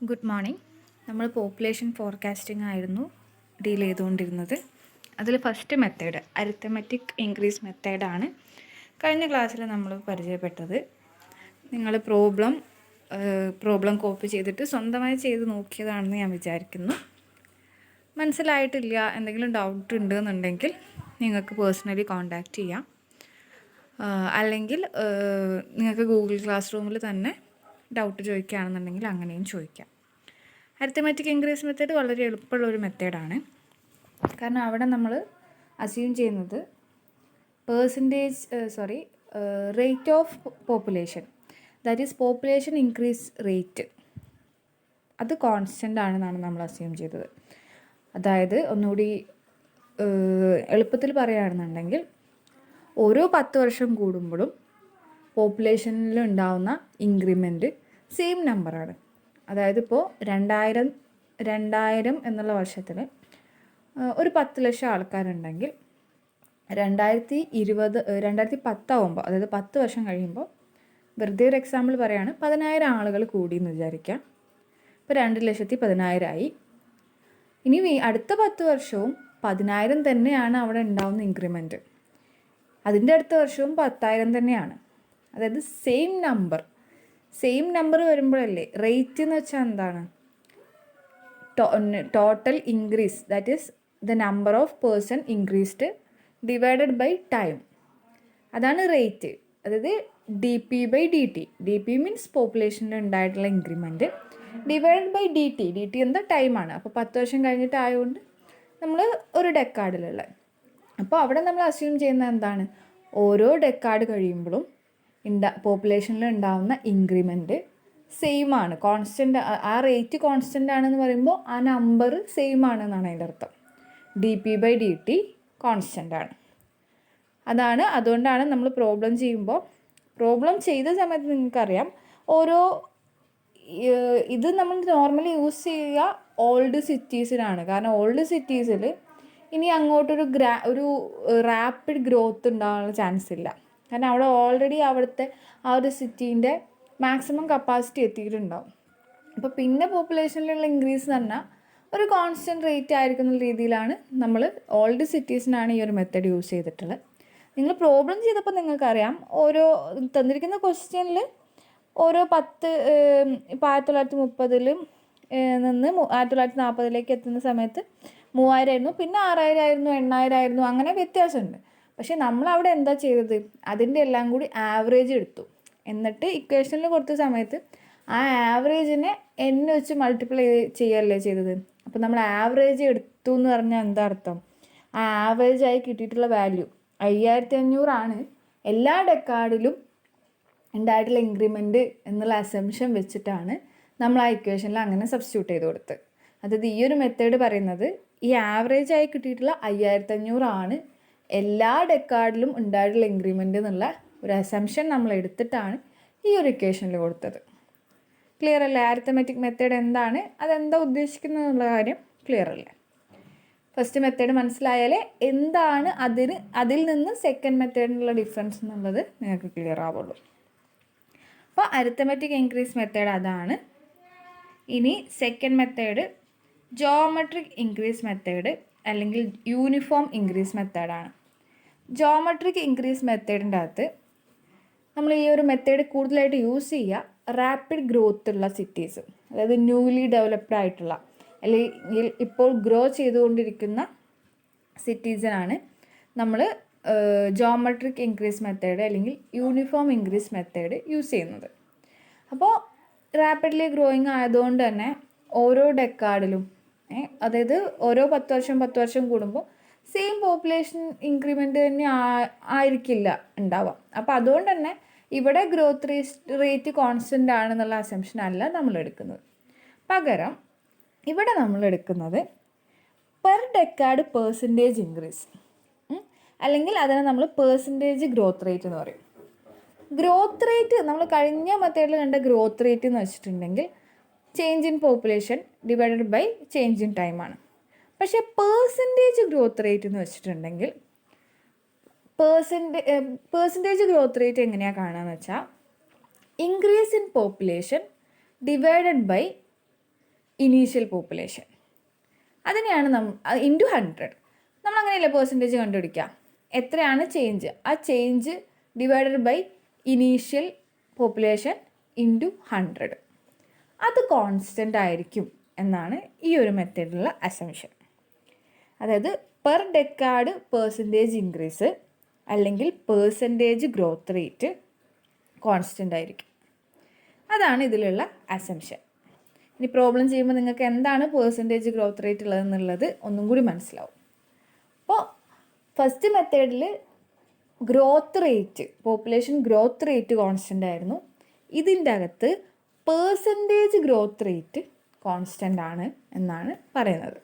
Good morning. നമ്മൾ population forecasting ആയിരുന്നു deal ചെയ്തുകൊണ്ടിരുന്നത്. അതിൽ ഫസ്റ്റ് മെത്തേഡ് അരിത്തമെറ്റിക് ഇൻക്രീസ് മെത്തേഡാണ് കഴിഞ്ഞ ക്ലാസ്സിൽ നമ്മൾ പരിചയപ്പെട്ടത്. നിങ്ങൾ പ്രോബ്ലം കോപ്പി ചെയ്തിട്ട് സ്വന്തമായി ചെയ്ത് നോക്കിയതാണെന്ന് ഞാൻ വിചാരിക്കുന്നു. മനസ്സിലായിട്ടില്ല, എന്തെങ്കിലും ഡൗട്ട് ഉണ്ടെന്നുണ്ടെങ്കിൽ നിങ്ങൾക്ക് പേഴ്സണലി കോൺടാക്റ്റ് ചെയ്യാം. അല്ലെങ്കിൽ നിങ്ങൾക്ക് ഗൂഗിൾ ക്ലാസ് റൂമിൽ തന്നെ ഡൗട്ട് ചോദിക്കുകയാണെന്നുണ്ടെങ്കിൽ അങ്ങനെയും ചോദിക്കാം. അരിത്തമെറ്റിക് ഇൻക്രീസ് മെത്തേഡ് വളരെ എളുപ്പമുള്ള ഒരു മെത്തേഡാണ്. കാരണം അവിടെ നമ്മൾ അസ്യൂം ചെയ്യുന്നത് rate of population, that is population increase rate, അത് കോൺസ്റ്റൻ്റ് ആണെന്നാണ് നമ്മൾ അസ്യൂം ചെയ്തത്. അതായത് ഒന്നുകൂടി എളുപ്പത്തിൽ പറയുകയാണെന്നുണ്ടെങ്കിൽ ഓരോ 10 വർഷം കൂടുമ്പോഴും പോപ്പുലേഷനിൽ ഉണ്ടാവുന്ന ഇൻക്രിമെൻറ്റ് സെയിം നമ്പറാണ്. അതായത് ഇപ്പോൾ 2000 എന്നുള്ള വർഷത്തിൽ ഒരു 10 ലക്ഷം ആൾക്കാരുണ്ടെങ്കിൽ 2010 ആവുമ്പോൾ, അതായത് 10 വർഷം കഴിയുമ്പോൾ, വെറുതെ ഒരു എക്സാമ്പിൾ പറയുകയാണ്, 10,000 ആളുകൾ കൂടി എന്ന് വിചാരിക്കാം. ഇപ്പോൾ 2,10,000 ആയി. ഇനി അടുത്ത 10 വർഷവും 10,000 തന്നെയാണ് അവിടെ ഉണ്ടാവുന്ന ഇൻക്രിമെൻറ്റ്. അതിൻ്റെ അടുത്ത വർഷവും 10,000 തന്നെയാണ്. അതായത് സെയിം നമ്പർ വരുമ്പോഴല്ലേ റേറ്റ് എന്ന് വെച്ചാൽ എന്താണ്? Total increase, that is the number of person increased divided by time, അതാണ് റേറ്റ്. അതായത് dp/dt. dp മീൻസ് പോപ്പുലേഷനിൽ ഉണ്ടായിട്ടുള്ള ഇൻക്രിമെൻറ്റ് ഡിവൈഡഡ് ബൈ dt എന്താ ടൈമാണ്. അപ്പോൾ 10 വർഷം കഴിഞ്ഞിട്ട് ആയതുകൊണ്ട് നമ്മൾ ഒരു ഡെക്കാർഡിലുള്ള. അപ്പോൾ അവിടെ നമ്മൾ അസ്യൂം ചെയ്യുന്നത് എന്താണ്? ഓരോ ഡെക്കാർഡ് കഴിയുമ്പോഴും പോപ്പുലേഷനിൽ ഉണ്ടാകുന്ന ഇൻക്രിമെൻറ്റ് സെയിം ആണ്, കോൺസ്റ്റൻ്റ്. ആ റേറ്റ് കോൺസ്റ്റൻ്റ് ആണെന്ന് പറയുമ്പോൾ ആ നമ്പർ സെയിം ആണെന്നാണ് അതിൻ്റെ അർത്ഥം. dp/dt കോൺസ്റ്റൻ്റ് ആണ്. അതുകൊണ്ടാണ് നമ്മൾ പ്രോബ്ലം ചെയ്ത സമയത്ത് നിങ്ങൾക്കറിയാം, ഇത് നമ്മൾ നോർമലി യൂസ് ചെയ്യുക ഓൾഡ് സിറ്റീസിനാണ്. കാരണം ഓൾഡ് സിറ്റീസിൽ ഇനി അങ്ങോട്ടൊരു റാപ്പിഡ് ഗ്രോത്ത് ഉണ്ടാകാനുള്ള ചാൻസ് ഇല്ല. കാരണം അവിടെ ഓൾറെഡി അവിടുത്തെ ആ ഒരു സിറ്റീൻ്റെ മാക്സിമം കപ്പാസിറ്റി എത്തിയിട്ടുണ്ടാവും. അപ്പോൾ പിന്നെ പോപ്പുലേഷനിലുള്ള ഇൻക്രീസ് എന്ന് പറഞ്ഞാൽ ഒരു കോൺസ്റ്റൻറ്റ് റേറ്റ് ആയിരിക്കുന്ന രീതിയിലാണ് നമ്മൾ ഓൾഡ് സിറ്റീസിനാണ് ഈ ഒരു മെത്തേഡ് യൂസ് ചെയ്തിട്ടുള്ളത്. നിങ്ങൾ പ്രോബ്ലം ചെയ്തപ്പോൾ നിങ്ങൾക്കറിയാം, ഓരോ തന്നിരിക്കുന്ന ക്വസ്റ്റ്യനിൽ ഓരോ 10 ഇപ്പോൾ 1930 നിന്ന് 1940 എത്തുന്ന സമയത്ത് 3000 ആയിരുന്നു, പിന്നെ 6000 ആയിരുന്നു, 8000 ആയിരുന്നു, അങ്ങനെ വ്യത്യാസമുണ്ട്. പക്ഷേ നമ്മളവിടെ എന്താ ചെയ്തത്? അതിൻ്റെ എല്ലാം കൂടി ആവറേജ് എടുത്തു. എന്നിട്ട് ഇക്വേഷനിൽ കൊടുത്ത സമയത്ത് ആ ആവറേജിനെ n വെച്ച് മൾട്ടിപ്ലൈ ചെയ്യല്ലേ ചെയ്തത്. അപ്പോൾ നമ്മൾ ആവറേജ് എടുത്തു എന്ന് പറഞ്ഞാൽ എന്താ അർത്ഥം? ആ ആവറേജായി കിട്ടിയിട്ടുള്ള വാല്യൂ 5500 ആണ് എല്ലാ ഡെക്കാർഡിലും ഉണ്ടായിട്ടുള്ള ഇൻക്രിമെൻറ്റ് എന്നുള്ള അസംഷൻ വെച്ചിട്ടാണ് നമ്മൾ ആ ഇക്വേഷനിൽ അങ്ങനെ സബ്സ്റ്റിറ്റ്യൂട്ട് ചെയ്ത് കൊടുത്ത്. അതായത് ഈ ഒരു മെത്തേഡ് പറയുന്നത് ഈ ആവറേജായി കിട്ടിയിട്ടുള്ള 5500 ആണ് എല്ലാ ഡെക്കാർഡിലും ഉണ്ടായിട്ടുള്ള ഇൻക്രിമെൻ്റ് എന്നുള്ള ഒരു അസംഷൻ നമ്മൾ എടുത്തിട്ടാണ് ഈ ഒരു ഇക്വേഷനിൽ കൊടുത്തത്. ക്ലിയർ അല്ലേ? അരിത്തമെറ്റിക് മെത്തേഡ് എന്താണ്, അതെന്താ ഉദ്ദേശിക്കുന്നത് എന്നുള്ള കാര്യം ക്ലിയർ അല്ലേ? ഫസ്റ്റ് മെത്തേഡ് മനസ്സിലായാലേ എന്താണ് അതിൽ നിന്ന് സെക്കൻഡ് മെത്തേഡിനുള്ള ഡിഫറൻസ് എന്നുള്ളത് നിങ്ങൾക്ക് ക്ലിയർ ആവുള്ളൂ. അപ്പോൾ അരിത്തമെറ്റിക് ഇൻക്രീസ് മെത്തേഡ് അതാണ്. ഇനി second method geometric increase method അല്ലെങ്കിൽ യൂണിഫോം ഇൻക്രീസ് മെത്തേഡാണ്. ജോമെട്രിക് ഇൻക്രീസ് മെത്തേഡിൻ്റെ അകത്ത് നമ്മൾ ഈ ഒരു മെത്തേഡ് കൂടുതലായിട്ട് യൂസ് ചെയ്യുക റാപ്പിഡ് ഗ്രോത്ത് ഉള്ള സിറ്റീസ്, അതായത് ന്യൂലി ഡെവലപ്ഡ് ആയിട്ടുള്ള അല്ലെങ്കിൽ ഇപ്പോൾ ഗ്രോ ചെയ്തുകൊണ്ടിരിക്കുന്ന സിറ്റീസിനാണ് നമ്മൾ ജോമെട്രിക് ഇൻക്രീസ് മെത്തേഡ് അല്ലെങ്കിൽ യൂണിഫോം ഇൻക്രീസ് മെത്തേഡ് യൂസ് ചെയ്യുന്നത്. അപ്പോൾ റാപ്പിഡ്ലി ഗ്രോയിങ് ആയതുകൊണ്ട് തന്നെ ഓരോ ഡെക്കാർഡിലും, അതായത് ഓരോ 10 വർഷം കൂടുമ്പോൾ സെയിം പോപ്പുലേഷൻ ഇൻക്രിമെൻറ്റ് തന്നെ ആയിരിക്കില്ല ഉണ്ടാവുക. അപ്പോൾ അതുകൊണ്ട് തന്നെ ഇവിടെ ഗ്രോത്ത് റേറ്റ് കോൺസ്റ്റൻ്റ് ആണെന്നുള്ള അസംഷൻ അല്ല നമ്മൾ എടുക്കുന്നത്. പകരം ഇവിടെ നമ്മൾ എടുക്കുന്നത് പെർ ഡെക്കാർഡ് പെർസെൻറ്റേജ് ഇൻക്രീസ്, അല്ലെങ്കിൽ അതിനെ നമ്മൾ പെർസെൻറ്റേജ് ഗ്രോത്ത് റേറ്റ് എന്ന് പറയും. ഗ്രോത്ത് റേറ്റ് നമ്മൾ കഴിഞ്ഞ മെത്തേഡിൽ കണ്ട ഗ്രോത്ത് റേറ്റ് എന്ന് വെച്ചിട്ടുണ്ടെങ്കിൽ change in population divided by change in ടൈമാണ്. പക്ഷേ പേഴ്സൻറ്റേജ് ഗ്രോത്ത് റേറ്റ് എന്ന് വെച്ചിട്ടുണ്ടെങ്കിൽ പേഴ്സൻറ്റേജ് ഗ്രോത്ത് റേറ്റ് എങ്ങനെയാണ് കാണുകയെന്ന് വെച്ചാൽ increase in population divided by initial population. അതിനെയാണ് ഇൻറ്റു 100. നമ്മളങ്ങനെയല്ലേ പെർസെൻറ്റേജ് കണ്ടുപിടിക്കുക. എത്രയാണ് ചേഞ്ച്, ആ change divided by initial population into 100. അത് കോൺസ്റ്റൻ്റ് ആയിരിക്കും എന്നാണ് ഈ ഒരു മെത്തേഡിലുള്ള അസംഷൻ. അതായത് പെർ ഡെക്കാഡ് പെർസെൻറ്റേജ് ഇൻക്രീസ് അല്ലെങ്കിൽ പെർസെൻറ്റേജ് ഗ്രോത്ത് റേറ്റ് കോൺസ്റ്റൻ്റ് ആയിരിക്കും. അതാണ് ഇതിലുള്ള അസംഷൻ. ഇനി പ്രോബ്ലം ചെയ്യുമ്പോൾ നിങ്ങൾക്ക് എന്താണ് പെർസെൻറ്റേജ് ഗ്രോത്ത് റേറ്റ് ഉള്ളതെന്നുള്ളത് ഒന്നും കൂടി മനസ്സിലാവും. അപ്പോൾ ഫസ്റ്റ് മെത്തേഡിൽ growth rate, population growth rate constant ആയിരുന്നു. ഇതിൻ്റെ അകത്ത് പെർസെൻറ്റേജ് ഗ്രോത്ത് റേറ്റ് കോൺസ്റ്റൻ്റ് ആണ് എന്നാണ് പറയുന്നത്.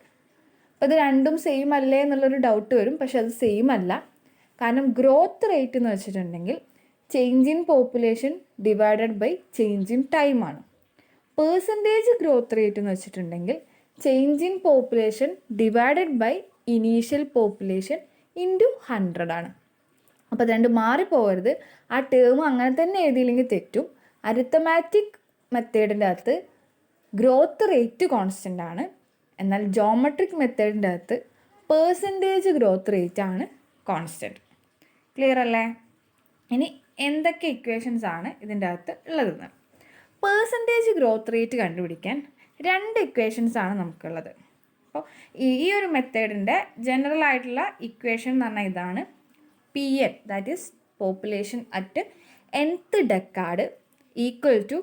അപ്പോൾ ഇത് രണ്ടും സെയിം അല്ലേ എന്നുള്ളൊരു ഡൗട്ട് വരും. പക്ഷെ അത് സെയിം അല്ല. കാരണം ഗ്രോത്ത് റേറ്റ് എന്ന് വെച്ചിട്ടുണ്ടെങ്കിൽ change in population divided by change in ടൈമാണ്. പെർസെൻറ്റേജ് ഗ്രോത്ത് റേറ്റ് എന്ന് വെച്ചിട്ടുണ്ടെങ്കിൽ change in population divided by initial population into 100 ആണ്. അപ്പോൾ അത് രണ്ട് മാറിപ്പോകരുത്. ആ ടേം അങ്ങനെ തന്നെ എഴുതിയില്ലെങ്കിൽ തെറ്റും. അരിത്തമാറ്റിക് മെത്തേഡിൻ്റെ അകത്ത് ഗ്രോത്ത് റേറ്റ് കോൺസ്റ്റൻ്റ് ആണ്. എന്നാൽ ജോമെട്രിക് മെത്തേഡിൻ്റെ അകത്ത് പെർസെൻറ്റേജ് ഗ്രോത്ത് റേറ്റ് ആണ് കോൺസ്റ്റൻറ്റ്. ക്ലിയർ അല്ലേ? ഇനി എന്തൊക്കെ ഇക്വേഷൻസ് ആണ് ഇതിൻ്റെ അകത്ത് ഉള്ളതെന്ന്. പെർസെൻറ്റേജ് ഗ്രോത്ത് റേറ്റ് കണ്ടുപിടിക്കാൻ 2 ഇക്വേഷൻസ് ആണ് നമുക്കുള്ളത്. അപ്പോൾ ഈ ഒരു മെത്തേഡിൻ്റെ ജനറൽ ആയിട്ടുള്ള ഇക്വേഷൻ എന്ന് പറഞ്ഞാൽ ഇതാണ്. PN, that is population at nth decade equal to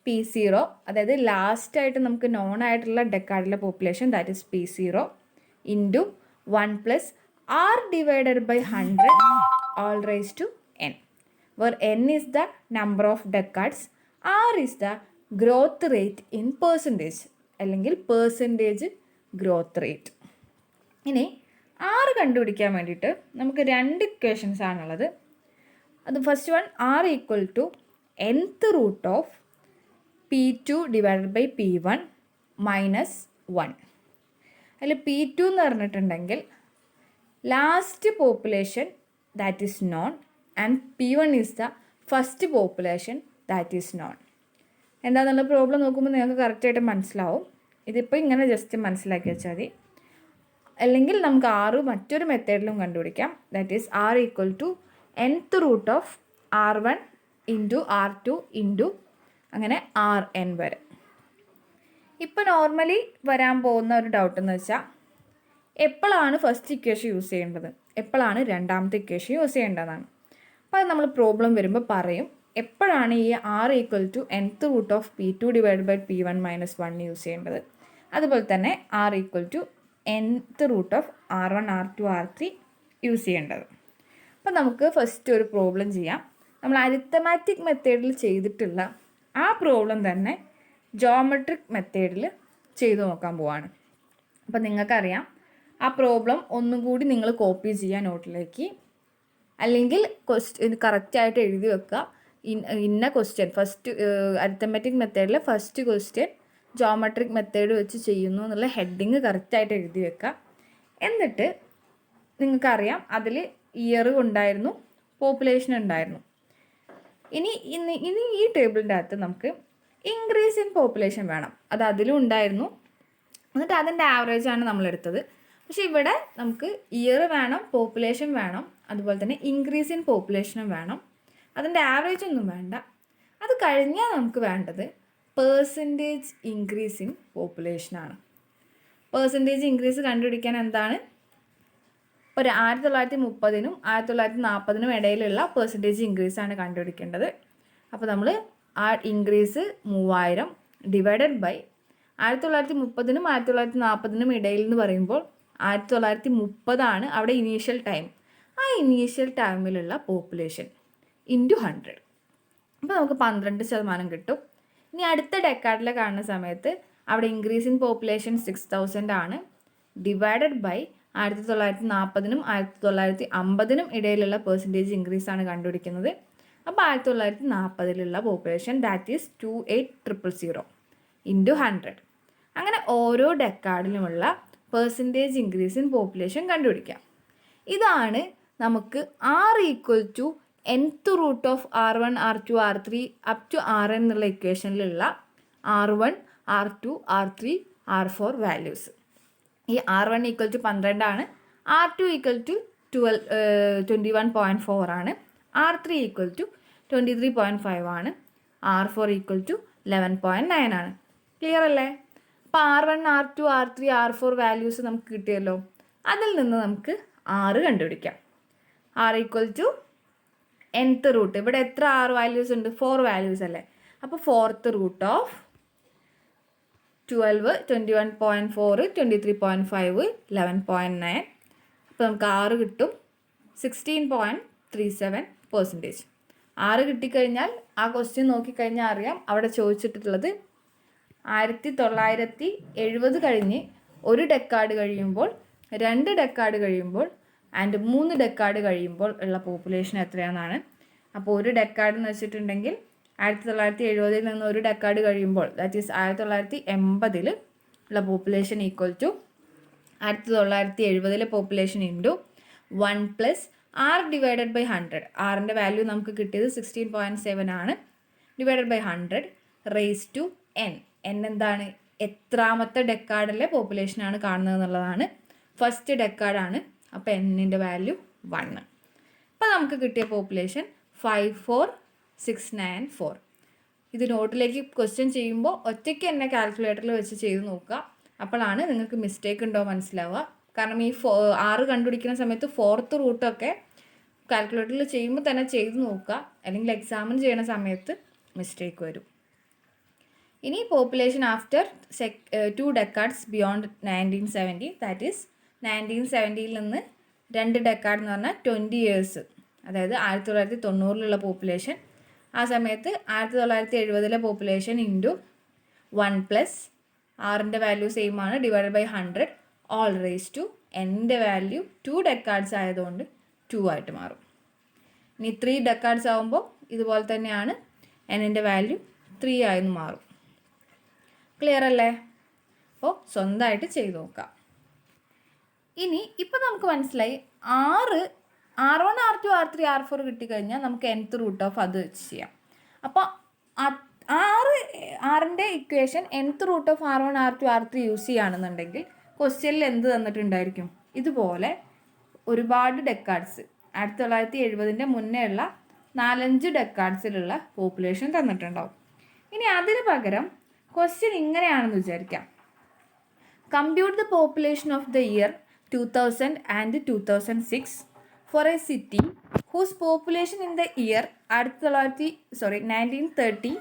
P0, അതായത് ലാസ്റ്റായിട്ട് നമുക്ക് നോൺ ആയിട്ടുള്ള ഡെക്കാഡിലെ population that is P0 into 1 plus R divided by 100 all raised to n, where n is the number of decades, R is the growth rate in percentage അല്ലെങ്കിൽ percentage growth rate. ഇനി R കണ്ടുപിടിക്കാൻ വേണ്ടിയിട്ട് നമുക്ക് 2 equations ആണുള്ളത്. അത് first one R equal to nth root of P2 divided by P1 minus 1. അതിൽ P2 എന്ന് പറഞ്ഞിട്ടുണ്ടെങ്കിൽ last population that is known and P1 is the first population that is known. എന്താണെന്നുള്ള പ്രോബ്ലം നോക്കുമ്പോൾ നിങ്ങൾക്ക് കറക്റ്റായിട്ട് മനസ്സിലാവും. ഇതിപ്പോൾ ഇങ്ങനെ ജസ്റ്റ് മനസ്സിലാക്കി വെച്ചാൽ മതി. അല്ലെങ്കിൽ നമുക്ക് R മറ്റൊരു മെത്തേഡിലും കണ്ടുപിടിക്കാം. That is R equal to nth root of R1 into R2 into അങ്ങനെ Rn വരെ. ഇപ്പോൾ നോർമലി വരാൻ പോകുന്ന ഒരു ഡൗട്ട് എന്ന് വെച്ചാൽ എപ്പോഴാണ് ഫസ്റ്റ് ഇക്വേഷൻ യൂസ് ചെയ്യേണ്ടത്, എപ്പോഴാണ് രണ്ടാമത്തെ ഇക്വേഷൻ യൂസ് ചെയ്യേണ്ടതാണ്. അപ്പോൾ അത് നമ്മൾ പ്രോബ്ലം വരുമ്പോൾ പറയും എപ്പോഴാണ് ഈ R equal to nth root of P2 divide by P1 minus 1 use ചെയ്യേണ്ടത്. അതുപോലെ തന്നെ R equal to nth root of R1 R2 R3 use ചെയ്യേണ്ടത്. അപ്പോൾ നമുക്ക് ഫസ്റ്റ് ഒരു പ്രോബ്ലം ചെയ്യാം. നമ്മൾ അരിത്തമാറ്റിക് മെത്തേഡിൽ ചെയ്തിട്ടുള്ള ആ പ്രോബ്ലം തന്നെ ജോമെട്രിക് മെത്തേഡിൽ ചെയ്തു നോക്കാൻ പോവാണ്. അപ്പോൾ നിങ്ങൾക്കറിയാം ആ പ്രോബ്ലം ഒന്നും കൂടി നിങ്ങൾ കോപ്പി ചെയ്യുക നോട്ടിലേക്ക്, അല്ലെങ്കിൽ ഇത് കറക്റ്റായിട്ട് എഴുതി വെക്കുക. ഇന്ന ക്വസ്റ്റ്യൻ ഫസ്റ്റ് അരിത്തമാറ്റിക് മെത്തേഡിലെ ഫസ്റ്റ് ക്വസ്റ്റ്യൻ ജോമെട്രിക് മെത്തേഡ് വെച്ച് ചെയ്യുന്നു എന്നുള്ള ഹെഡിങ് കറക്റ്റായിട്ട് എഴുതി വെക്കുക. എന്നിട്ട് നിങ്ങൾക്കറിയാം അതിൽ ഇയർ ഉണ്ടായിരുന്നു, പോപ്പുലേഷൻ ഉണ്ടായിരുന്നു. ഇനി ഈ ടേബിളിൻ്റെ അകത്ത് നമുക്ക് ഇൻക്രീസ് ഇൻ പോപ്പുലേഷൻ വേണം. അത് അതിലും ഉണ്ടായിരുന്നു. എന്നിട്ട് അതിൻ്റെ ആവറേജാണ് നമ്മളെടുത്തത്. പക്ഷേ ഇവിടെ നമുക്ക് ഇയർ വേണം, പോപ്പുലേഷൻ വേണം, അതുപോലെ തന്നെ ഇൻക്രീസ് ഇൻ പോപ്പുലേഷനും വേണം. അതിൻ്റെ ആവറേജ് ഒന്നും വേണ്ട. അത് കഴിഞ്ഞാൽ നമുക്ക് വേണ്ടത് പെർസെൻറ്റേജ് ഇൻക്രീസ് ഇൻ പോപ്പുലേഷനാണ്. പെർസെൻറ്റേജ് ഇൻക്രീസ് കണ്ടുപിടിക്കാൻ എന്താണ്, ഒരു 1930-നും 1940-നും ഇടയിലുള്ള പെർസെൻറ്റേജ് ഇൻക്രീസാണ് കണ്ടുപിടിക്കേണ്ടത്. അപ്പോൾ നമ്മൾ ആ ഇൻക്രീസ് 3000 ഡിവൈഡഡ് ബൈ 1930-നും 1940-നും ഇടയിൽ എന്ന് പറയുമ്പോൾ 1930 അവിടെ ഇനീഷ്യൽ ടൈം. ആ ഇനീഷ്യൽ ടൈമിലുള്ള പോപ്പുലേഷൻ ഇൻറ്റു 100. അപ്പോൾ നമുക്ക് 12% കിട്ടും. ഇനി അടുത്ത ഡെക്കാഡിൽ കാണുന്ന സമയത്ത് അവിടെ ഇൻക്രീസ് ഇൻ പോപ്പുലേഷൻ 6000 ആണ്, ഡിവൈഡഡ് ബൈ 1940-നും 1950-നും ഇടയിലുള്ള പെർസെൻറ്റേജ് ഇൻക്രീസാണ് കണ്ടുപിടിക്കുന്നത്. അപ്പോൾ 1940-ലുള്ള പോപ്പുലേഷൻ ദാറ്റ് ഈസ് 28000 ഇൻറ്റു 100. അങ്ങനെ ഓരോ ഡെക്കാഡിലുമുള്ള പെർസെൻറ്റേജ് ഇൻക്രീസ് ഇൻ പോപ്പുലേഷൻ കണ്ടുപിടിക്കാം. ഇതാണ് നമുക്ക് R equal to nth root of R1 R2 R3 up to Rn എന്നുള്ള ഇക്വേഷനിലുള്ള R1 R2 R3 R4 values. ഈ R1 ഈക്വൽ ടു 12 ആണ്, R2 ഈക്വൽ ടു 21.4 ആണ്, R3 ഈക്വൽ ടു 23.5 ആണ്, R4 ഈക്വൽ ടു 11.9 ആണ്. Clear അല്ലേ? അപ്പോൾ R1, R2, R3, R4 values നമുക്ക് കിട്ടിയല്ലോ. അതിൽ നിന്ന് നമുക്ക് R കണ്ടുപിടിക്കാം. R equal to nth root. ഇവിടെ എത്ര R വാല്യൂസ് ഉണ്ട്? 4 വാല്യൂസ് അല്ലേ? അപ്പോൾ 4th റൂട്ട് ഓഫ് 12, 21.4, 23.5, 11.9. അപ്പോൾ നമുക്ക് R കിട്ടും 16.37%. R കിട്ടിക്കഴിഞ്ഞാൽ ആ ക്വസ്റ്റ്യൻ നോക്കിക്കഴിഞ്ഞാൽ അറിയാം അവിടെ ചോദിച്ചിട്ടുള്ളത് 1970 കഴിഞ്ഞ് 1 ഡെക്കാഡ് കഴിയുമ്പോൾ, 2 ഡെക്കാഡ് കഴിയുമ്പോൾ ആൻഡ് 3 ഡെക്കാഡ് കഴിയുമ്പോൾ ഉള്ള പോപ്പുലേഷൻ എത്രയാണെന്നാണ്. അപ്പോൾ 1 ഡെക്കാഡ് എന്ന് വെച്ചിട്ടുണ്ടെങ്കിൽ 1970 നിന്ന് 1 ഡെക്കാഡ് കഴിയുമ്പോൾ, ദാറ്റ് ഈസ് 1980 ഉള്ള population equal to 1970 population into 1 plus R divided by 100. ആറിൻ്റെ വാല്യൂ നമുക്ക് കിട്ടിയത് 16.7 ആണ്. Divided by 100 raise to n. n എന്താണ്? എത്രാമത്തെ ഡെക്കാഡിലെ പോപ്പുലേഷനാണ് കാണുന്നത് എന്നുള്ളതാണ്. ഫസ്റ്റ് ഡെക്കാഡാണ്. അപ്പോൾ എന്നിൻ്റെ വാല്യൂ 1. അപ്പോൾ നമുക്ക് കിട്ടിയ പോപ്പുലേഷൻ 54694. ഇത് നോട്ടിലേക്ക് ക്വസ്റ്റ്യൻ ചെയ്യുമ്പോൾ ഒറ്റയ്ക്ക് തന്നെ കാൽക്കുലേറ്ററിൽ വെച്ച് ചെയ്ത് നോക്കുക. അപ്പോഴാണ് നിങ്ങൾക്ക് മിസ്റ്റേക്ക് ഉണ്ടോ മനസ്സിലാവുക. കാരണം ഈ R കണ്ടുപിടിക്കുന്ന സമയത്ത് 4th റൂട്ടൊക്കെ കാൽക്കുലേറ്ററിൽ ചെയ്യുമ്പോൾ തന്നെ ചെയ്ത് നോക്കുക, അല്ലെങ്കിൽ എക്സാമിന് ചെയ്യുന്ന സമയത്ത് മിസ്റ്റേക്ക് വരും. ഇനി population after 2 decades beyond 1970, that is 1970 നിന്ന് 2 ഡെക്കാഡ് എന്ന് പറഞ്ഞാൽ 20 ഇയേഴ്സ്, അതായത് 1990 പോപ്പുലേഷൻ. ആ സമയത്ത് 1970 പോപ്പുലേഷൻ ഇൻറ്റു 1 പ്ലസ് ആറിൻ്റെ വാല്യൂ സെയിം ആണ്, divided by 100 whole raise to എൻ്റെ വാല്യൂ 2 ഡെക്കാഡ്സ് ആയതുകൊണ്ട് 2 ആയിട്ട് മാറും. ഇനി 3 ഡെക്കാഡ്സ് ആകുമ്പോൾ ഇതുപോലെ തന്നെയാണ്, എൻ്റെ വാല്യൂ 3 ആയെന്ന് മാറും. ക്ലിയർ അല്ലേ? അപ്പോൾ സ്വന്തമായിട്ട് ചെയ്ത് നോക്കാം. ഇനി ഇപ്പോൾ നമുക്ക് മനസ്സിലായി R1, R2, R3, R4 കിട്ടിക്കഴിഞ്ഞാൽ നമുക്ക് nth റൂട്ട് ഓഫ് അത് വെച്ച് ചെയ്യാം. അപ്പോൾ ആറിൻ്റെ equation nth root of R1, R2, R3 use ചെയ്യുകയാണെന്നുണ്ടെങ്കിൽ ക്വസ്റ്റ്യനിൽ എന്ത് തന്നിട്ടുണ്ടായിരിക്കും? ഇതുപോലെ ഒരുപാട് ഡെക്കാഡ്സ് 1970 മുന്നേ ഉള്ള 4-5 ഡെക്കാഡ്സിലുള്ള പോപ്പുലേഷൻ തന്നിട്ടുണ്ടാവും. ഇനി അതിന് പകരം ക്വസ്റ്റ്യൻ ഇങ്ങനെയാണെന്ന് വിചാരിക്കാം. Compute the population of the year 2000 and 2006 for a city whose population in the year 1930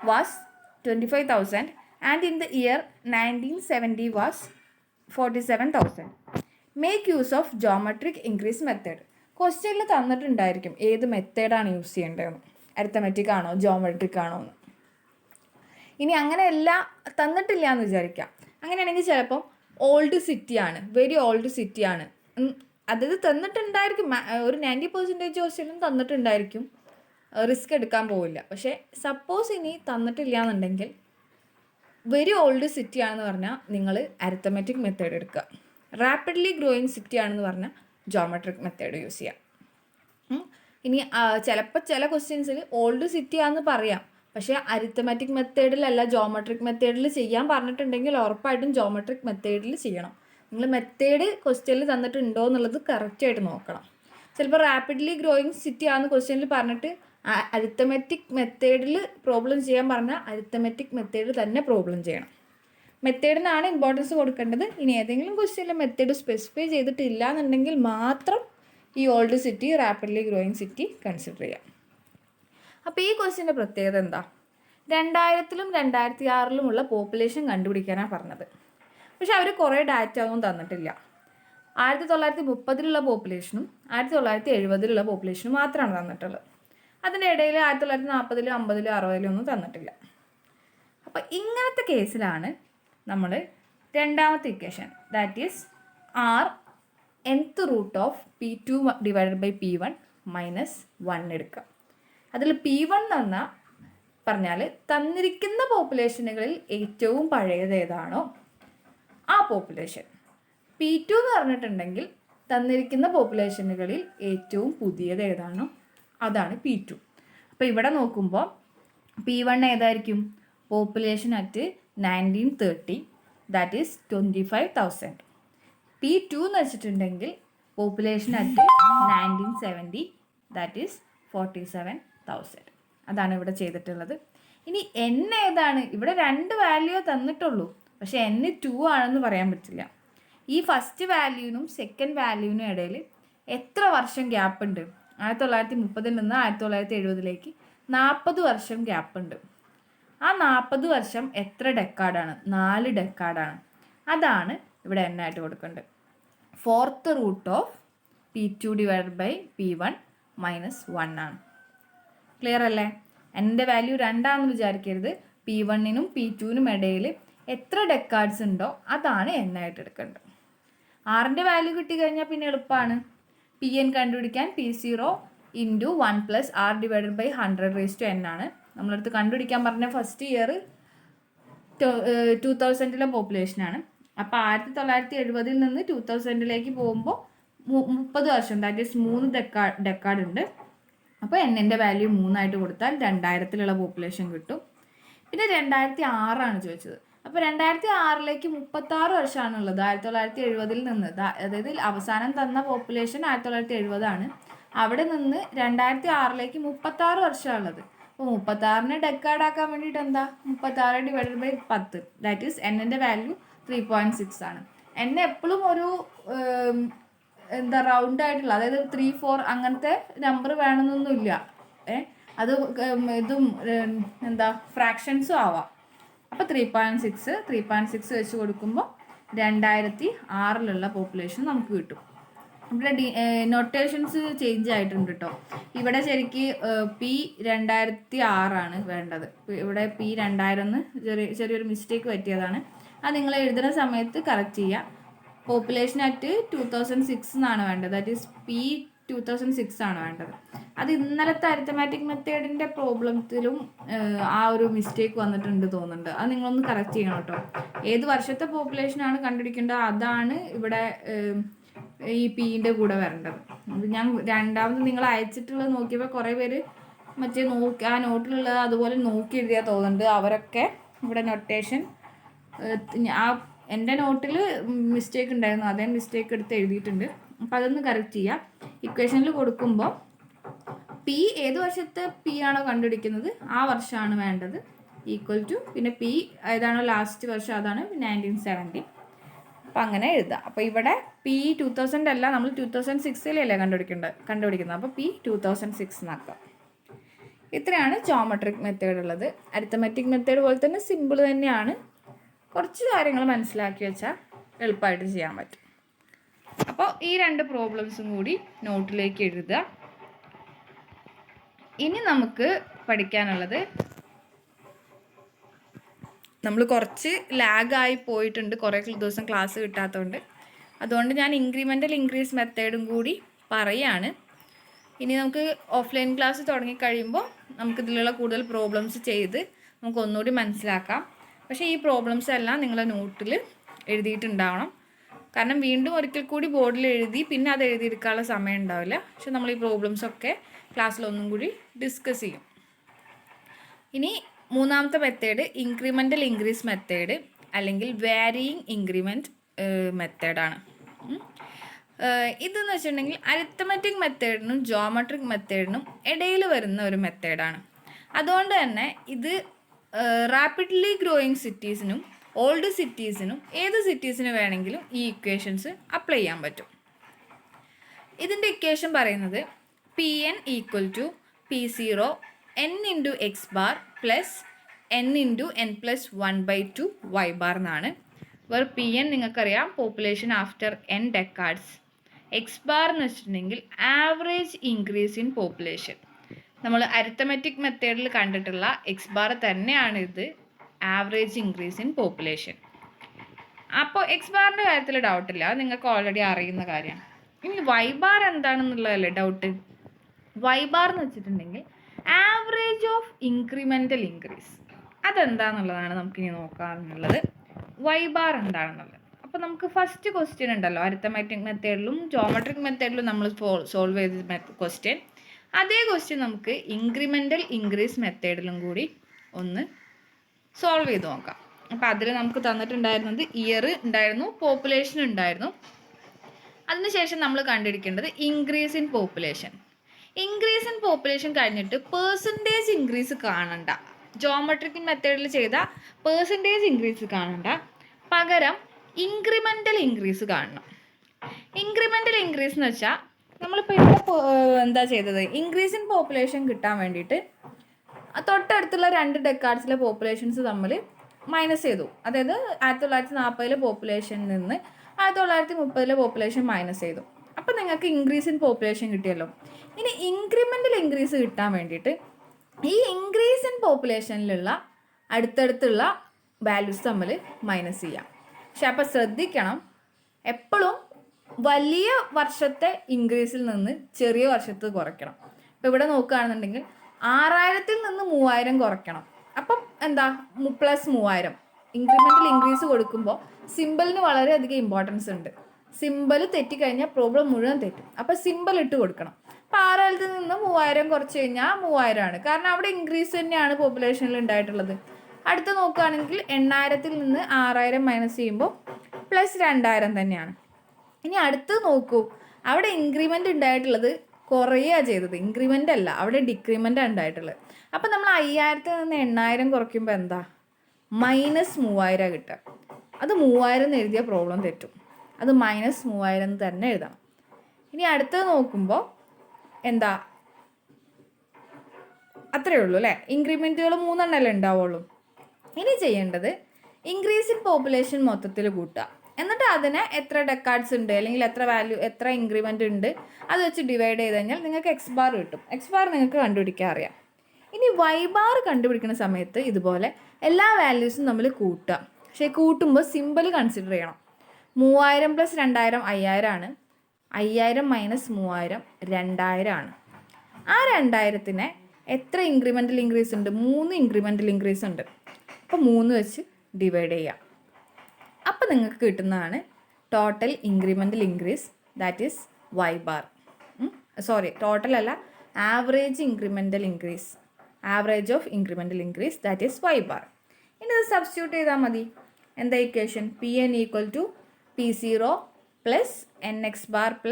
was 25,000 and in the year 1970 was 47,000. Make use of geometric increase method. ക്വസ്റ്റ്യനിൽ തന്നിട്ടുണ്ടായിരിക്കും ഏത് മെത്തേഡാണ് യൂസ് ചെയ്യേണ്ടതെന്ന്, അരിത്തമെറ്റിക് ആണോ geometric ആണോ എന്ന്. ഇനി അങ്ങനെയല്ല തന്നിട്ടില്ല എന്ന് വിചാരിക്കാം. അങ്ങനെയാണെങ്കിൽ ചിലപ്പം ഓൾഡ് സിറ്റിയാണ്, വെരി ഓൾഡ് സിറ്റിയാണ്, അതായത് തന്നിട്ടുണ്ടായിരിക്കും. ഒരു 90% ക്വസ്റ്റ്യനും തന്നിട്ടുണ്ടായിരിക്കും, റിസ്ക് എടുക്കാൻ പോവില്ല. പക്ഷേ സപ്പോസ് ഇനി തന്നിട്ടില്ല എന്നുണ്ടെങ്കിൽ വെരി ഓൾഡ് സിറ്റി ആണെന്ന് പറഞ്ഞാൽ നിങ്ങൾ അരിത്തമെറ്റിക് മെത്തേഡ് എടുക്കുക. റാപ്പിഡ്ലി ഗ്രോയിങ് സിറ്റി ആണെന്ന് പറഞ്ഞാൽ ജോമെട്രിക് മെത്തേഡ് യൂസ് ചെയ്യാം. ഇനി ചിലപ്പോൾ ചില ക്വസ്റ്റ്യൻസിൽ ഓൾഡ് സിറ്റി ആണെന്ന് പറയാം, പക്ഷേ അരിത്തമെറ്റിക് മെത്തേഡിലല്ല ജോമെട്രിക് മെത്തേഡിൽ ചെയ്യാൻ പറഞ്ഞിട്ടുണ്ടെങ്കിൽ ഉറപ്പായിട്ടും ജോമെട്രിക് മെത്തേഡിൽ ചെയ്യണം. നിങ്ങൾ മെത്തേഡ് ക്വസ്റ്റ്യനിൽ തന്നിട്ടുണ്ടോ എന്നുള്ളത് കറക്റ്റായിട്ട് നോക്കണം. ചിലപ്പോൾ റാപ്പിഡ്ലി ഗ്രോയിങ് സിറ്റി ആണെന്ന് ക്വസ്റ്റ്യനിൽ പറഞ്ഞിട്ട് അരിത്തമെറ്റിക് മെത്തേഡിൽ പ്രോബ്ലം ചെയ്യാൻ പറഞ്ഞാൽ അരിത്തമെറ്റിക് മെത്തേഡിൽ തന്നെ പ്രോബ്ലം ചെയ്യണം. മെത്തേഡിനാണ് ഇമ്പോർട്ടൻസ് കൊടുക്കേണ്ടത്. ഇനി ഏതെങ്കിലും ക്വസ്റ്റ്യനിൽ മെത്തേഡ് സ്പെസിഫൈ ചെയ്തിട്ടില്ല എന്നുണ്ടെങ്കിൽ മാത്രം ഈ old city, rapidly growing city consider ചെയ്യാം. അപ്പോൾ ഈ ക്വസ്റ്റ്യൻ്റെ പ്രത്യേകത എന്താ? 2000-ലും 2006-ലും പോപ്പുലേഷൻ കണ്ടുപിടിക്കാനാണ് പറഞ്ഞത്. പക്ഷെ അവർ കുറേ ഡാറ്റ ഒന്നും തന്നിട്ടില്ല. 1930-ലുള്ള പോപ്പുലേഷനും 1970-ലുള്ള പോപ്പുലേഷനും മാത്രമാണ് തന്നിട്ടുള്ളത്. അതിൻ്റെ ഇടയിൽ 1940-ലും 50-ലും 60-ലും ഒന്നും തന്നിട്ടില്ല. അപ്പോൾ ഇങ്ങനത്തെ കേസിലാണ് നമ്മൾ രണ്ടാമത്തെ equation, that is R nth root of P2 divided by P1 minus 1 എടുക്കുക. അതിൽ P1 എന്ന് പറഞ്ഞാൽ തന്നിരിക്കുന്ന പോപ്പുലേഷനുകളിൽ ഏറ്റവും പഴയത് ഏതാണോ ആ പോപ്പുലേഷൻ. P2 എന്ന് പറഞ്ഞിട്ടുണ്ടെങ്കിൽ തന്നിരിക്കുന്ന പോപ്പുലേഷനുകളിൽ ഏറ്റവും പുതിയത് ഏതാണോ അതാണ് P2. അപ്പോൾ ഇവിടെ നോക്കുമ്പോൾ P1 ഏതായിരിക്കും? Population at 1930, that is 25,000. P2 എന്ന് വെച്ചിട്ടുണ്ടെങ്കിൽ പോപ്പുലേഷൻ അറ്റ് 1970 ദാറ്റ് ഈസ് 47,000. അതാണ് ഇവിടെ ചെയ്തിട്ടുള്ളത്. ഇനി n ഏതാണ്? ഇവിടെ 2 വാല്യൂ തന്നിട്ടുള്ളൂ, പക്ഷെ n 2 ആണെന്ന് പറയാൻ പറ്റില്ല. ഈ ഫസ്റ്റ് വാല്യൂവിനും സെക്കൻഡ് വാല്യൂവിനും ഇടയിൽ എത്ര വർഷം ഗ്യാപ്പ് ഉണ്ട്? 1930 നിന്ന് 1970 40 വർഷം ഗ്യാപ്പ് ഉണ്ട്. ആ 40 വർഷം എത്ര ഡെക്കാഡാണ്? 4 ഡെക്കാഡാണ്. അതാണ് ഇവിടെ n ആയിട്ട് കൊടുക്കേണ്ടത്. 4th root of P2 divided by P1 minus 1 ആണ്. ക്ലിയർ അല്ലേ? എൻ്റെ വാല്യൂ 2 ആണെന്ന് വിചാരിക്കരുത്. P1നും P2നും ഇടയിൽ എത്ര ഡെക്കാഡ്സ് ഉണ്ടോ അതാണ് n ആയിട്ട് എടുക്കേണ്ടത്. ആറിൻ്റെ വാല്യൂ കിട്ടിക്കഴിഞ്ഞാൽ പിന്നെ എളുപ്പമാണ്. Pn കണ്ടുപിടിക്കാൻ P0 into 1 plus R divided by 100⁻n ആണ്. നമ്മളടുത്ത് കണ്ടുപിടിക്കാൻ പറഞ്ഞ ഫസ്റ്റ് ഇയർ 2000 പോപ്പുലേഷനാണ്. അപ്പോൾ 1970 നിന്ന് 2000 പോകുമ്പോൾ 30 വർഷം, ദാറ്റ് ഈസ് 3 ഡെക്കാഡ് ഉണ്ട്. അപ്പോൾ n-ൻ്റെ വാല്യൂ 3 ആയിട്ട് കൊടുത്താൽ 2000 പോപ്പുലേഷൻ കിട്ടും. പിന്നെ 2006 ചോദിച്ചത്. അപ്പോൾ 2006 36 വർഷമാണുള്ളത് 1970 നിന്ന്. അതായത് അവസാനം തന്ന പോപ്പുലേഷൻ 1970 ആണ്. അവിടെ നിന്ന് 2006 36 വർഷമാണുള്ളത്. അപ്പോൾ 36നെ ഡെക്കാഡാക്കാൻ വേണ്ടിയിട്ട് എന്താ? 36 ഡിവൈഡഡ് ബൈ 10 ദാറ്റ് ഈസ് n-ൻ്റെ വാല്യൂ 3.6 ആണ്. n എപ്പോഴും ഒരു എന്താ റൗണ്ട് ആയിട്ടുള്ള, അതായത് 3, 4 അങ്ങനത്തെ നമ്പർ വേണമെന്നൊന്നുമില്ല. അത് ഇതും എന്താ ഫ്രാക്ഷൻസും ആവാം. അപ്പോൾ 3.6 വെച്ച് കൊടുക്കുമ്പോൾ 2006 പോപ്പുലേഷൻ നമുക്ക് കിട്ടും. ഇവിടെ നൊട്ടേഷൻസ് ചേഞ്ച് ആയിട്ടുണ്ട് കേട്ടോ. ഇവിടെ ശരിക്ക് P2006 ആണ് വേണ്ടത്. ഇവിടെ P2000 ചെറിയൊരു മിസ്റ്റേക്ക് പറ്റിയതാണ്. അത് നിങ്ങൾ എഴുതുന്ന സമയത്ത് കറക്റ്റ് ചെയ്യുക. പോപ്പുലേഷൻ അറ്റ് 2006 എന്നാണ് വേണ്ടത്. ദാറ്റ് ഈസ് P2006 ആണ് വേണ്ടത്. അത് ഇന്നലത്തെ അരിത്തമാറ്റിക് മെത്തേഡിൻ്റെ പ്രോബ്ലത്തിലും ആ ഒരു മിസ്റ്റേക്ക് വന്നിട്ടുണ്ട് തോന്നുന്നുണ്ട്. അത് നിങ്ങളൊന്ന് കറക്റ്റ് ചെയ്യണം കേട്ടോ. ഏത് വർഷത്തെ പോപ്പുലേഷനാണ് കണ്ടുപിടിക്കേണ്ടത് അതാണ് ഇവിടെ ഈ Pൻ്റെ കൂടെ വരേണ്ടത്. ഞാൻ രണ്ടാമത് നിങ്ങൾ അയച്ചിട്ടുള്ളത് നോക്കിയപ്പോൾ കുറേ പേര് മറ്റേ ആ നോട്ടിലുള്ളത് അതുപോലെ നോക്കി എഴുതിയാൽ തോന്നുന്നുണ്ട്. അവരൊക്കെ ഇവിടെ നൊട്ടേഷൻ ആ എൻ്റെ നോട്ടിൽ മിസ്റ്റേക്ക് ഉണ്ടായിരുന്നു, അതേ മിസ്റ്റേക്ക് എടുത്ത് എഴുതിയിട്ടുണ്ട്. അപ്പോൾ അതൊന്ന് കറക്റ്റ് ചെയ്യുക. ഇക്വേഷനിൽ കൊടുക്കുമ്പോൾ P ഏത് വർഷത്തെ P ആണോ കണ്ടുപിടിക്കുന്നത് ആ വർഷമാണ് വേണ്ടത്. ഈക്വൽ ടു പിന്നെ P ഏതാണോ ലാസ്റ്റ് വർഷം അതാണ് 1970. അപ്പം അങ്ങനെ എഴുതുക. അപ്പോൾ ഇവിടെ P2000 അല്ല, നമ്മൾ 2006 കണ്ടുപിടിക്കുന്നത്. അപ്പോൾ P2006 എന്നാക്കാം. ഇത്രയാണ് ജോമെട്രിക് മെത്തേഡ് ഉള്ളത്. അരിത്തമെറ്റിക് മെത്തേഡ് പോലെ തന്നെ സിമ്പിൾ തന്നെയാണ്. കുറച്ച് കാര്യങ്ങൾ മനസ്സിലാക്കി വെച്ചാൽ എളുപ്പമായിട്ട് ചെയ്യാൻ പറ്റും. അപ്പോൾ ഈ 2 പ്രോബ്ലംസും കൂടി നോട്ടിലേക്ക് എഴുതുക. ഇനി നമുക്ക് പഠിക്കാനുള്ളത്, നമ്മൾ കുറച്ച് ലാഗായി പോയിട്ടുണ്ട് കുറേ ദിവസം ക്ലാസ് കിട്ടാത്തതുകൊണ്ട്. അതുകൊണ്ട് ഞാൻ ഇൻക്രിമെൻ്റൽ ഇൻക്രീസ് മെത്തേഡും കൂടി പറയുകയാണ്. ഇനി നമുക്ക് ഓഫ്ലൈൻ ക്ലാസ് തുടങ്ങിക്കഴിയുമ്പോൾ നമുക്കിതിലുള്ള കൂടുതൽ പ്രോബ്ലംസ് ചെയ്ത് നമുക്ക് ഒന്നുകൂടി മനസ്സിലാക്കാം. പക്ഷേ ഈ പ്രോബ്ലംസ് എല്ലാം നിങ്ങളുടെ നോട്ടിൽ എഴുതിയിട്ടുണ്ടാവണം. കാരണം വീണ്ടും ഒരിക്കൽ കൂടി ബോർഡിൽ എഴുതി പിന്നെ അത് എഴുതിയെടുക്കാനുള്ള സമയം ഉണ്ടാവില്ല. പക്ഷെ നമ്മൾ ഈ പ്രോബ്ലംസൊക്കെ ക്ലാസ്സിൽ ഒന്നും കൂടി ഡിസ്കസ് ചെയ്യും. ഇനി മൂന്നാമത്തെ മെത്തേഡ് ഇൻക്രിമെൻ്റൽ ഇൻക്രീസ് മെത്തേഡ് അല്ലെങ്കിൽ വാരിയിങ് ഇൻക്രിമെൻറ്റ് മെത്തേഡാണ്. ഇതെന്ന് വെച്ചിട്ടുണ്ടെങ്കിൽ അരിത്തമെറ്റിക് മെത്തേഡിനും ജോമെട്രിക് മെത്തേഡിനും ഇടയിൽ വരുന്ന ഒരു മെത്തേഡാണ്. അതുകൊണ്ട് തന്നെ ഇത് റാപ്പിഡ്ലി ഗ്രോയിങ് സിറ്റീസിനും ഓൾഡ് സിറ്റീസിനും ഏത് സിറ്റീസിന് വേണമെങ്കിലും ഈ ഇക്വേഷൻസ് അപ്ലൈ ചെയ്യാൻ പറ്റും. ഇതിൻ്റെ ഇക്വേഷൻ പറയുന്നത് Pn equal to P0 n into x bar plus n into n+1/2 y bar എന്നാണ്. വേർ Pn നിങ്ങൾക്കറിയാം population after n decades. X bar എന്ന് വെച്ചിട്ടുണ്ടെങ്കിൽ ആവറേജ് ഇൻക്രീസ് ഇൻ പോപ്പുലേഷൻ. നമ്മൾ അരിത്തമെറ്റിക് മെത്തേഡിൽ കണ്ടിട്ടുള്ള എക്സ് ബാർ തന്നെയാണ് ഇത്, ആവറേജ് ഇൻക്രീസ് ഇൻ പോപ്പുലേഷൻ. അപ്പോൾ എക്സ് ബാറിൻ്റെ കാര്യത്തിൽ ഡൗട്ടില്ല, അത് നിങ്ങൾക്ക് ഓൾറെഡി അറിയുന്ന കാര്യമാണ്. ഇനി വൈ ബാർ എന്താണെന്നുള്ളതല്ലേ ഡൗട്ട്. വൈ ബാർ എന്ന് വെച്ചിട്ടുണ്ടെങ്കിൽ ആവറേജ് ഓഫ് ഇൻക്രിമെൻ്റൽ ഇൻക്രീസ്, അതെന്താണെന്നുള്ളതാണ് നമുക്കിനി നോക്കാറുള്ളത്. വൈ ബാർ എന്താണെന്നുള്ളത്. അപ്പോൾ നമുക്ക് ഫസ്റ്റ് ക്വസ്റ്റ്യൻ ഉണ്ടല്ലോ, അരിത്തമെറ്റിക് മെത്തേഡിലും ജോമെട്രിക് മെത്തേഡിലും നമ്മൾ സോൾവ് ചെയ്ത ക്വസ്റ്റ്യൻ, അതേ ക്വസ്റ്റ്യൻ നമുക്ക് ഇൻക്രിമെൻ്റൽ ഇൻക്രീസ് മെത്തേഡിലും കൂടി ഒന്ന് സോൾവ് ചെയ്ത് നോക്കാം. അപ്പോൾ അതിൽ നമുക്ക് തന്നിട്ടുണ്ടായിരുന്നത് ഇയർ ഉണ്ടായിരുന്നു, പോപ്പുലേഷൻ ഉണ്ടായിരുന്നു. അതിനുശേഷം നമ്മൾ കണ്ടുപിടിക്കേണ്ടത് increase in population. Increase in population കഴിഞ്ഞിട്ട് പേഴ്സൻറ്റേജ് ഇൻക്രീസ് കാണണ്ട, ജോമെട്രിക് മെത്തേഡിൽ ചെയ്ത പേഴ്സൻറ്റേജ് ഇൻക്രീസ് കാണണ്ട, പകരം ഇൻക്രിമെൻ്റൽ ഇൻക്രീസ് കാണണം. ഇൻക്രിമെൻ്റൽ ഇൻക്രീസ് എന്ന് വെച്ചാൽ നമ്മളിപ്പോൾ ഇവിടെ എന്താ ചെയ്തത്, ഇൻക്രീസ് ഇൻ പോപ്പുലേഷൻ കിട്ടാൻ വേണ്ടിയിട്ട് തൊട്ടടുത്തുള്ള 2 ഡെക്കാഡ്സിലെ പോപ്പുലേഷൻസ് തമ്മിൽ മൈനസ് ചെയ്തു. അതായത് 1940 പോപ്പുലേഷനിൽ നിന്ന് 1930 പോപ്പുലേഷൻ മൈനസ് ചെയ്തു. അപ്പം നിങ്ങൾക്ക് ഇൻക്രീസ് ഇൻ പോപ്പുലേഷൻ കിട്ടിയല്ലോ. ഇനി ഇൻക്രിമെൻ്റൽ ഇൻക്രീസ് കിട്ടാൻ വേണ്ടിയിട്ട് ഈ ഇൻക്രീസ് ഇൻ പോപ്പുലേഷനിലുള്ള അടുത്തടുത്തുള്ള വാല്യൂസ് തമ്മിൽ മൈനസ് ചെയ്യാം. പക്ഷെ അപ്പം ശ്രദ്ധിക്കണം, എപ്പോഴും വലിയ വർഷത്തെ ഇൻക്രീസിൽ നിന്ന് ചെറിയ വർഷത്ത് കുറയ്ക്കണം. ഇപ്പോൾ ഇവിടെ നോക്കുകയാണെന്നുണ്ടെങ്കിൽ 6000-ൽ നിന്ന് 3000 കുറയ്ക്കണം. അപ്പം എന്താ +3000 ഇൻക്രിമെൻ്റൽ ഇൻക്രീസ് കൊടുക്കുമ്പോൾ സിമ്പിളിന് വളരെയധികം ഇമ്പോർട്ടൻസ് ഉണ്ട്. സിമ്പിൾ തെറ്റിക്കഴിഞ്ഞാൽ പ്രോബ്ലം മുഴുവൻ തെറ്റും. അപ്പോൾ സിമ്പിൾ ഇട്ട് കൊടുക്കണം. അപ്പോൾ 6000-ൽ നിന്ന് 3000 കുറച്ച് കഴിഞ്ഞാൽ 3000 ആണ്, കാരണം അവിടെ ഇൻക്രീസ് തന്നെയാണ് പോപ്പുലേഷനിൽ ഉണ്ടായിട്ടുള്ളത്. അടുത്ത് നോക്കുകയാണെങ്കിൽ 8000-ൽ നിന്ന് 6000 മൈനസ് ചെയ്യുമ്പോൾ +2000 തന്നെയാണ്. ഇനി അടുത്ത് നോക്കൂ, അവിടെ ഇൻക്രിമെൻ്റ് ഉണ്ടായിട്ടുള്ളത് കുറയുകയാണ് ചെയ്തത്, ഇൻക്രിമെൻ്റ് അല്ല, അവിടെ ഡിക്രിമെൻ്റാണ് ഉണ്ടായിട്ടുള്ളത്. അപ്പം നമ്മൾ 5000-ൽ നിന്ന് 8000 കുറയ്ക്കുമ്പോൾ എന്താ -3000 കിട്ടുക. അത് 3000 എന്ന് എഴുതിയ പ്രോബ്ലം തെറ്റും, അത് -3000 എന്ന് തന്നെ എഴുതണം. ഇനി അടുത്തത് നോക്കുമ്പോൾ എന്താ അത്രയേ ഉള്ളൂ അല്ലേ, ഇൻക്രിമെൻറ്റുകൾ 3 എണ്ണമല്ലേ ഉണ്ടാവുള്ളൂ. ഇനി ചെയ്യേണ്ടത് ഇൻക്രീസ് ഇൻ പോപ്പുലേഷൻ മൊത്തത്തിൽ കൂട്ടുക, എന്നിട്ട് അതിനെ എത്ര ഡെക്കാഡ്സ് ഉണ്ട് അല്ലെങ്കിൽ എത്ര ഇൻക്രിമെൻ്റ് ഉണ്ട് അത് വെച്ച് ഡിവൈഡ് ചെയ്ത് കഴിഞ്ഞാൽ നിങ്ങൾക്ക് എക്സ് ബാർ കിട്ടും. എക്സ് ബാർ നിങ്ങൾക്ക് കണ്ടുപിടിക്കാൻ അറിയാം. ഇനി വൈ ബാർ കണ്ടുപിടിക്കുന്ന സമയത്ത് ഇതുപോലെ എല്ലാ വാല്യൂസും നമ്മൾ കൂട്ടുക. പക്ഷേ കൂട്ടുമ്പോൾ സിമ്പിൾ കൺസിഡർ ചെയ്യണം. 3000 + 2000 5000 ആണ്, 5000 - 3000 2000 ആണ്. ആ 2000-നെ എത്ര ഇൻക്രിമെൻ്റൽ ഇൻക്രീസ് ഉണ്ട്, 3 ഇൻക്രിമെൻ്റൽ ഇൻക്രീസ് ഉണ്ട്. അപ്പോൾ 3 വെച്ച് ഡിവൈഡ് ചെയ്യാം. അപ്പോൾ നിങ്ങൾക്ക് കിട്ടുന്നതാണ് total incremental increase, that is y bar. Total അല്ല, average incremental increase, average of incremental increase, that is y bar. ഇനി ഇത് സബ്സ്റ്റിറ്റ്യൂട്ട് ചെയ്താൽ മതി. എന്താ equation? Pn = P0 + nx bar +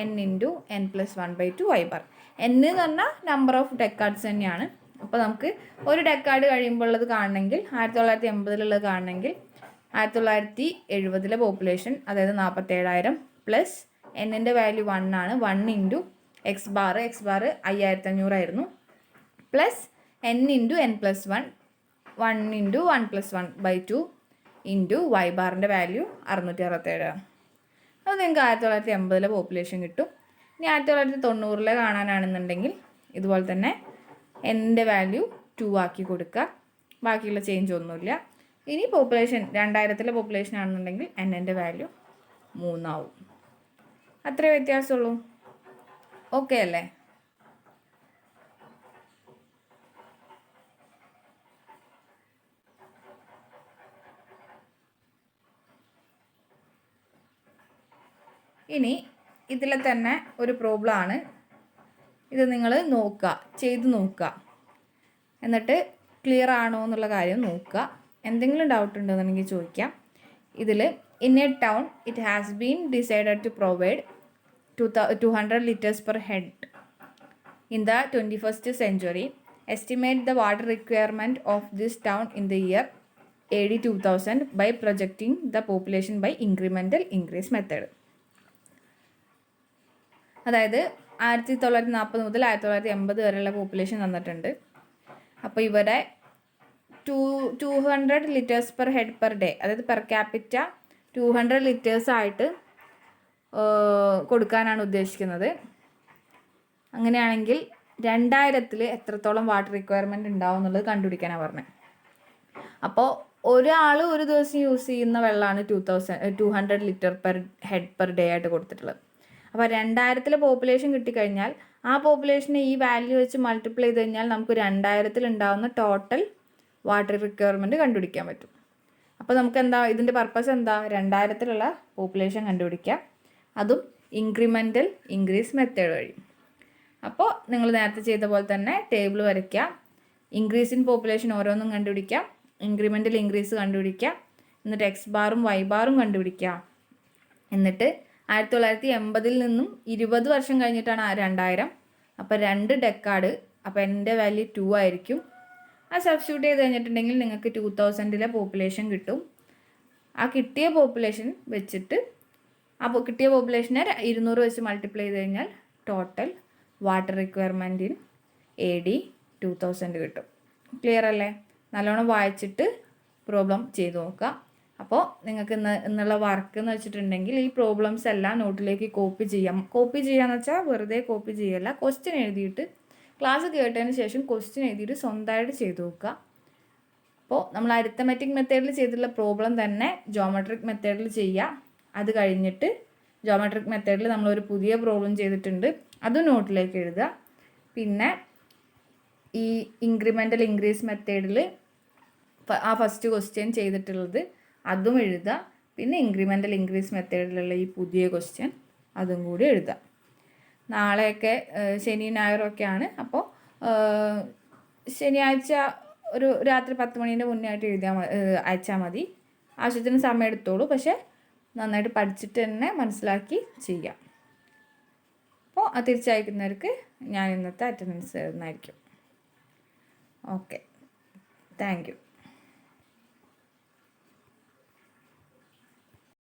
n × n + 1/2 y bar. n എന്ന് പറഞ്ഞാൽ നമ്പർ ഓഫ് ഡെക്കാഡ്സ് തന്നെയാണ്. അപ്പോൾ നമുക്ക് ഒരു ഡെക്കാഡ് കഴിയുമ്പോൾ ഉള്ളത് കാണണമെങ്കിൽ 1980-ലുള്ളത് കാണണമെങ്കിൽ 1970-ലെ പോപ്പുലേഷൻ അതായത് 47000 + n-ൻ്റെ വാല്യൂ 1 ആണ്, 1 × x ബാർ 5500 ആയിരുന്നു, + n × n + 1 1 × 1 + 1/2 × y ബാറിൻ്റെ വാല്യൂ 667 ആണ്. അത് നിങ്ങൾക്ക് 1980-ലെ പോപ്പുലേഷൻ കിട്ടും. ഇനി 1990-ലെ കാണാനാണെന്നുണ്ടെങ്കിൽ ഇതുപോലെ തന്നെ n-ൻ്റെ വാല്യൂ 2 ആക്കി കൊടുക്കുക, ബാക്കിയുള്ള ചേഞ്ച് ഒന്നുമില്ല. ഇനി പോപ്പുലേഷൻ 2000-ലെ പോപ്പുലേഷൻ ആണെന്നുണ്ടെങ്കിൽ n-ൻ്റെ വാല്യൂ 3 ആവും. അത്രേ വ്യത്യാസമുള്ളൂ. ഓക്കെ അല്ലേ? ഇനി ഇതിൽ തന്നെ ഒരു പ്രോബ്ലം ആണ്, ഇത് നിങ്ങൾ ചെയ്ത് നോക്കുക, എന്നിട്ട് ക്ലിയർ ആണോ എന്നുള്ള കാര്യം നോക്കുക. എന്തെങ്കിലും ഡൗട്ട് ഉണ്ടെന്നുണ്ടെങ്കിൽ ചോദിക്കാം. ഇതിൽ in a town it has been decided to provide 200 liters per head in the 21st century. Estimate the water requirement of this town in the year AD 2000 by projecting the population by incremental increase method. അതായത് 1940 മുതൽ 1980 വരെയുള്ള population തന്നിട്ടുണ്ട്. അപ്പോൾ ഇവിടെ 200 liters per head per day, അതായത് per capita 200 liters ആയിട്ട് കൊടുക്കാനാണ് ഉദ്ദേശിക്കുന്നത്. അങ്ങനെയാണെങ്കിൽ 2000-ൽ എത്രത്തോളം വാട്ടർ റിക്വയർമെൻറ്റ് ഉണ്ടാവും എന്നുള്ളത് കണ്ടുപിടിക്കാനാണ് പറഞ്ഞത്. അപ്പോൾ ഒരാൾ ഒരു ദിവസം യൂസ് ചെയ്യുന്ന വെള്ളമാണ് 200 liter per head per day ആയിട്ട് കൊടുത്തിട്ടുള്ളത്. അപ്പോൾ 2000-ലെ പോപ്പുലേഷൻ കിട്ടിക്കഴിഞ്ഞാൽ ആ പോപ്പുലേഷനെ ഈ വാല്യൂ വെച്ച് മൾട്ടിപ്ലൈ ചെയ്ത് കഴിഞ്ഞാൽ നമുക്ക് 2000-ൽ ഉണ്ടാകുന്ന ടോട്ടൽ വാട്ടർ റിക്വയർമെൻറ്റ് കണ്ടുപിടിക്കാൻ പറ്റും. അപ്പോൾ നമുക്ക് എന്താ ഇതിൻ്റെ പർപ്പസ് എന്താ? 2000-ലുള്ള പോപ്പുലേഷൻ കണ്ടുപിടിക്കുക, അതും ഇൻക്രിമെൻ്റൽ ഇൻക്രീസ് മെത്തേഡ് വഴി. അപ്പോൾ നിങ്ങൾ നേരത്തെ ചെയ്ത പോലെ തന്നെ ടേബിൾ വരയ്ക്കുക, ഇൻക്രീസ് ഇൻ പോപ്പുലേഷൻ ഓരോന്നും കണ്ടുപിടിക്കാം, ഇൻക്രിമെൻ്റൽ ഇൻക്രീസ് കണ്ടുപിടിക്കുക. എന്നിട്ട് എക്സ് ബാറും വൈ ബാറും കണ്ടുപിടിക്കുക. എന്നിട്ട് 1980 നിന്നും 20 വർഷം കഴിഞ്ഞിട്ടാണ് 2000. അപ്പോൾ 2 ഡെക്കാഡ്. അപ്പോൾ എൻ്റെ വാല്യൂ 2 ആയിരിക്കും. ആ സബ്സ്റ്റിറ്റ്യൂട്ട് ചെയ്ത് കഴിഞ്ഞിട്ടുണ്ടെങ്കിൽ നിങ്ങൾക്ക് 2000 പോപ്പുലേഷൻ കിട്ടും. ആ കിട്ടിയ പോപ്പുലേഷൻ വെച്ചിട്ട് കിട്ടിയ പോപ്പുലേഷനെ 200 വെച്ച് മൾട്ടിപ്ലൈ ചെയ്ത് കഴിഞ്ഞാൽ total water requirement in AD 2000 കിട്ടും. ക്ലിയർ അല്ലേ? നല്ലോണം വായിച്ചിട്ട് പ്രോബ്ലം ചെയ്ത് നോക്കുക. അപ്പോൾ നിങ്ങൾക്ക് ഇന്നുള്ള വർക്ക് എന്ന് വെച്ചിട്ടുണ്ടെങ്കിൽ ഈ പ്രോബ്ലംസ് എല്ലാം നോട്ടിലേക്ക് കോപ്പി ചെയ്യാം. കോപ്പി ചെയ്യാന്ന് വെച്ചാൽ വെറുതെ കോപ്പി ചെയ്യല്ല, ക്വസ്റ്റ്യൻ എഴുതിയിട്ട് ക്ലാസ് കേട്ടതിന് ശേഷം ക്വസ്റ്റ്യൻ എഴുതിയിട്ട് സ്വന്തമായിട്ട് ചെയ്ത് നോക്കുക. അപ്പോൾ നമ്മൾ അരിത്തമെറ്റിക് മെത്തേഡിൽ ചെയ്തിട്ടുള്ള പ്രോബ്ലം തന്നെ ജോമെട്രിക് മെത്തേഡിൽ ചെയ്യുക. അത് കഴിഞ്ഞിട്ട് ജോമെട്രിക് മെത്തേഡിൽ നമ്മളൊരു പുതിയ പ്രോബ്ലം ചെയ്തിട്ടുണ്ട്, അത് നോട്ടിലേക്ക് എഴുതുക. പിന്നെ ഈ ഇൻക്രിമെൻ്റൽ ഇൻക്രീസ് മെത്തേഡിൽ ആ ഫസ്റ്റ് ക്വസ്റ്റ്യൻ ചെയ്തിട്ടുള്ളത് അതും എഴുതുക. പിന്നെ ഇൻക്രിമെൻ്റൽ ഇൻക്രീസ് മെത്തേഡിലുള്ള ഈ പുതിയ ക്വസ്റ്റ്യൻ അതും കൂടി എഴുതുക. നാളെയൊക്കെ ശനി ഞായറൊക്കെയാണ്. അപ്പോൾ ശനിയാഴ്ച ഒരു രാത്രി 10 മണീൻ്റെ മുന്നേ ആയിട്ട് അയച്ചാൽ മതി. ആവശ്യത്തിന് സമയം എടുത്തോളൂ, പക്ഷേ നന്നായിട്ട് പഠിച്ചിട്ട് തന്നെ മനസ്സിലാക്കി ചെയ്യാം. അപ്പോൾ തിരിച്ചയക്കുന്നവർക്ക് ഞാൻ ഇന്നത്തെ അറ്റൻഡൻസ് തരുന്നതായിരിക്കും. Okay, thank you.